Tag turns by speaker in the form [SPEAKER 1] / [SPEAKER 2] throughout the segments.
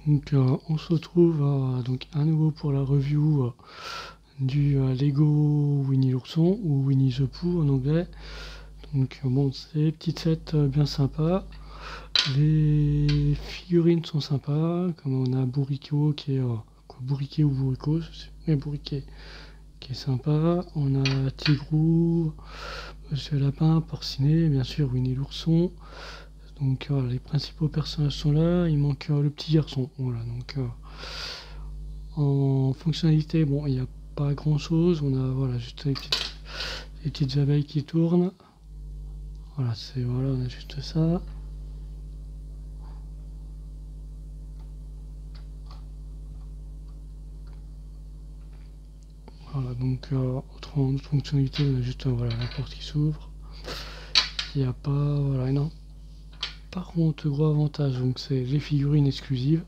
[SPEAKER 1] Donc on se retrouve donc à nouveau pour la review du Lego Winnie l'ourson ou Winnie the Pooh en anglais. Donc bon, c'est des petites sets bien sympas. Les figurines sont sympas, comme on a Bourriquot qui est Bourriquet ou Bourrico, mais Bourriquet qui est sympa. On a Tigrou, Monsieur Lapin, Porcinet, bien sûr Winnie l'ourson. Donc les principaux personnages sont là, il manque le petit garçon. Voilà, donc en fonctionnalité, bon, il n'y a pas grand chose. On a voilà, juste les petites abeilles qui tournent. Voilà, on a juste ça. Voilà, donc autre fonctionnalité, on a juste voilà, la porte qui s'ouvre. Il n'y a pas, voilà, non. Par contre, gros avantage, donc c'est les figurines exclusives.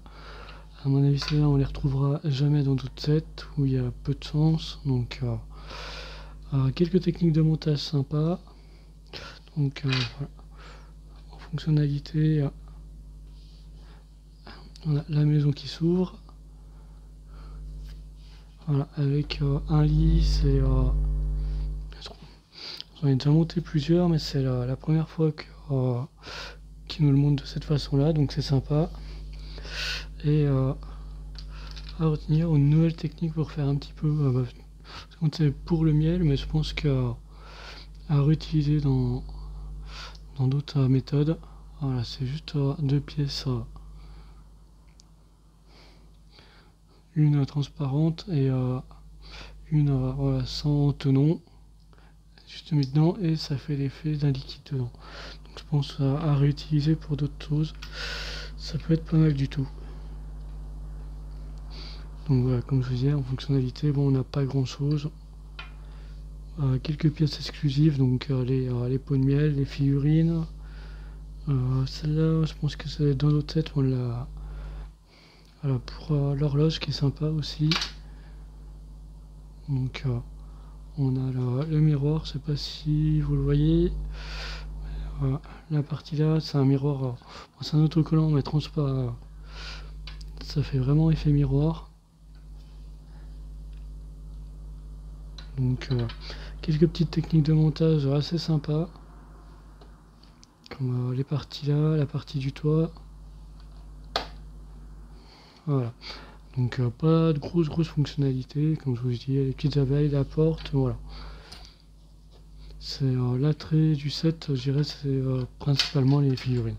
[SPEAKER 1] À mon avis, celles-là, on les retrouvera jamais dans d'autres sets où il y a peu de sens. Donc, quelques techniques de montage sympas. Donc, voilà. En fonctionnalité, on a la maison qui s'ouvre. Voilà, avec un lit, c'est. J'en ai déjà monté plusieurs, mais c'est la première fois qu'ils nous le montrent de cette façon-là, donc c'est sympa. Et à retenir une nouvelle technique pour faire un petit peu. C'est pour le miel, mais je pense qu'à réutiliser dans d'autres méthodes. Voilà, c'est juste deux pièces, une transparente et une voilà, sans tenon. Juste mis dedans et ça fait l'effet d'un liquide dedans. Donc je pense à réutiliser pour d'autres choses. Ça peut être pas mal du tout. Donc voilà, comme je vous disais, en fonctionnalité, bon, on n'a pas grand chose. Quelques pièces exclusives, donc les pots de miel, les figurines. Celle-là, je pense que c'est dans l'autre set, on l'a. Voilà, pour l'horloge qui est sympa aussi. Donc on a le miroir, je sais pas si vous le voyez. La partie là, c'est un miroir. Bon, c'est un autocollant mais transparent. Ça fait vraiment effet miroir. Donc quelques petites techniques de montage assez sympas. Comme les parties là, la partie du toit. Voilà. Donc pas de grosses fonctionnalités, comme je vous dis, les petites abeilles, la porte, voilà. C'est l'attrait du set, je dirais, c'est principalement les figurines.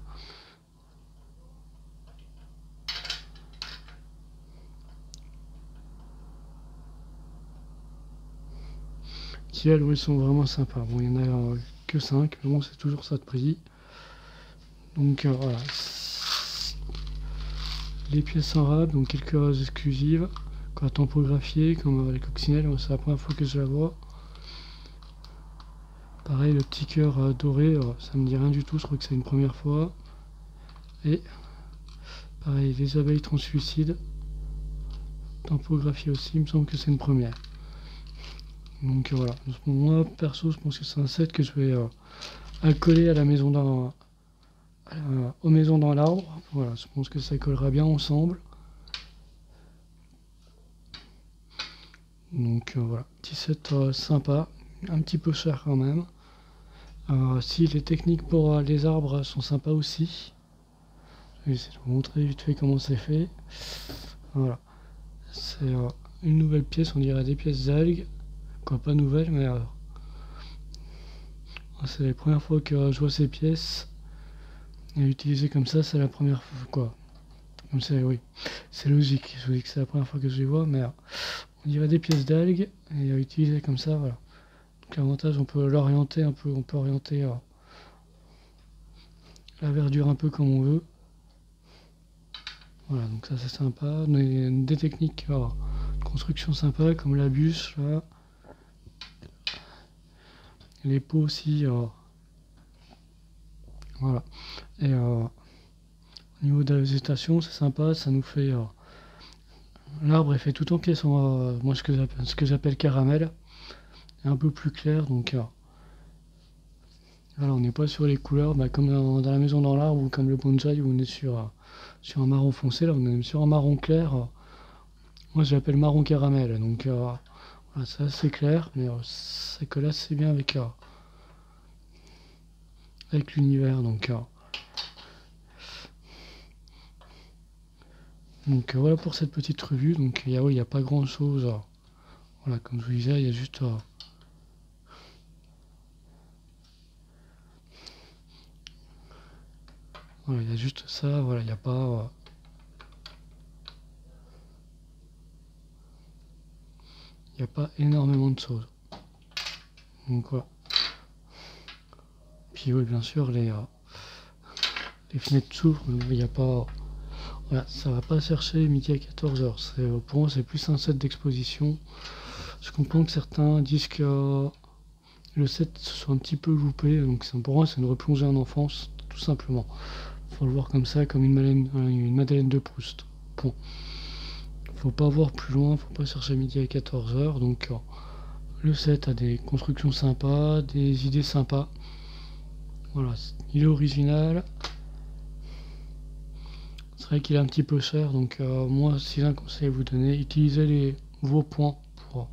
[SPEAKER 1] Qui elles, oui, sont vraiment sympas. Bon, il y en a que 5, mais bon, c'est toujours ça de prix. Donc voilà. Les pièces en rab, donc quelques exclusives, tampographiées, comme les coccinelles, c'est la première fois que je la vois. Pareil, le petit cœur doré, ça me dit rien du tout, je crois que c'est une première fois. Et pareil, les abeilles translucides, tampographiées aussi, il me semble que c'est une première. Donc voilà, moi perso, je pense que c'est un set que je vais accoler à la maison aux maisons dans l'arbre. Voilà, je pense que ça collera bien ensemble. Donc voilà, petit set sympa, un petit peu cher quand même. Si les techniques pour les arbres sont sympas aussi. Je vais essayer de vous montrer vite fait comment c'est fait. Voilà, c'est une nouvelle pièce, on dirait des pièces d'algues. Quoi, pas nouvelles, mais c'est la première fois que je vois ces pièces. Et utiliser comme ça, c'est la première fois, quoi. Comme c'est, oui, c'est logique. Je vous dis que c'est la première fois que je les vois, mais on dirait des pièces d'algues et utiliser comme ça, voilà. Donc l'avantage, on peut l'orienter un peu, on peut orienter la verdure un peu comme on veut. Voilà, donc ça c'est sympa. Des techniques de construction sympa comme la bûche là. Les pots aussi. Voilà. Et au niveau de la végétation, c'est sympa, ça nous fait. L'arbre est fait tout en pièces, moi ce que j'appelle caramel. Un peu plus clair, donc voilà, on n'est pas sur les couleurs comme dans la maison dans l'arbre ou comme le bonsaï où on est sur sur un marron foncé. Là on est même sur un marron clair. Moi je l'appelle marron caramel. Donc voilà, c'est assez clair, mais ça colle assez bien avec l'univers. Donc voilà pour cette petite revue. Donc il n'y a pas grand chose. Voilà, comme je vous disais, il y a juste voilà, il y a juste ça. Voilà, il n'y a pas il n'y a pas énormément de choses. Donc voilà. Puis oui, bien sûr, les fenêtres s'ouvrent, mais il n'y a pas. Voilà, ça va pas chercher midi à 14h. Pour moi, c'est plus un set d'exposition. Je comprends que certains disent que le set se soit un petit peu loupé, donc pour moi, c'est une replongée en enfance, tout simplement. Faut le voir comme ça, comme une Madeleine de Proust. Bon. Faut pas voir plus loin, faut pas chercher midi à 14h. Donc le set a des constructions sympas, des idées sympas. Voilà, il est original. C'est vrai qu'il est un petit peu cher, donc moi, si j'ai un conseil à vous donner, utilisez vos points pour,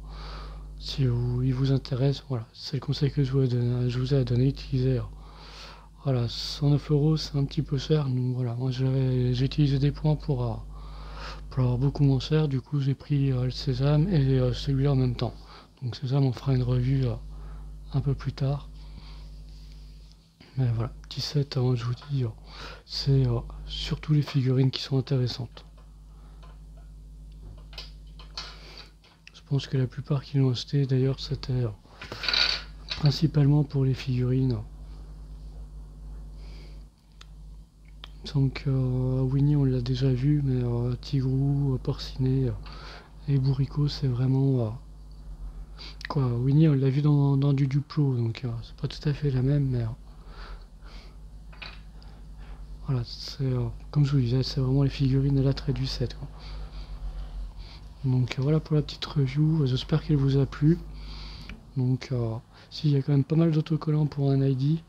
[SPEAKER 1] si il vous intéresse. Voilà, c'est le conseil que je vous ai donné. Utilisez. Voilà, 109 €, c'est un petit peu cher. Donc voilà, moi j'ai utilisé des points pour avoir beaucoup moins cher. Du coup, j'ai pris le Sésame et celui-là en même temps. Donc Sésame, on fera une revue un peu plus tard. Mais voilà, 17, je vous dis, c'est surtout les figurines qui sont intéressantes. Je pense que la plupart qui l'ont acheté, d'ailleurs, c'était principalement pour les figurines. Il me semble que Winnie, on l'a déjà vu, mais Tigrou, Porcinet et Bourricot, c'est vraiment... quoi, Winnie, on l'a vu dans du Duplo, donc c'est pas tout à fait la même, mais... voilà, c'est comme je vous disais, c'est vraiment les figurines à l'attrait du set, quoi. Donc voilà pour la petite review, j'espère qu'elle vous a plu. Donc s'il y a quand même pas mal d'autocollants pour un ID,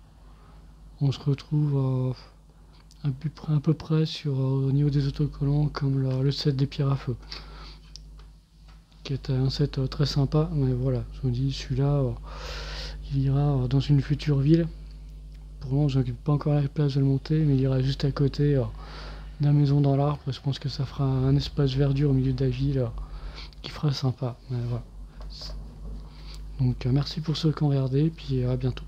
[SPEAKER 1] on se retrouve à peu près sur au niveau des autocollants comme le set des pierres à feu, qui est un set très sympa. Mais voilà, je vous dis, celui-là il ira dans une future ville. Pour le moment, je n'occupe pas encore la place de le monter, mais il ira juste à côté de la maison dans l'arbre. Je pense que ça fera un espace verdure au milieu de la ville qui fera sympa. Mais voilà. Donc merci pour ceux qui ont regardé, puis à bientôt.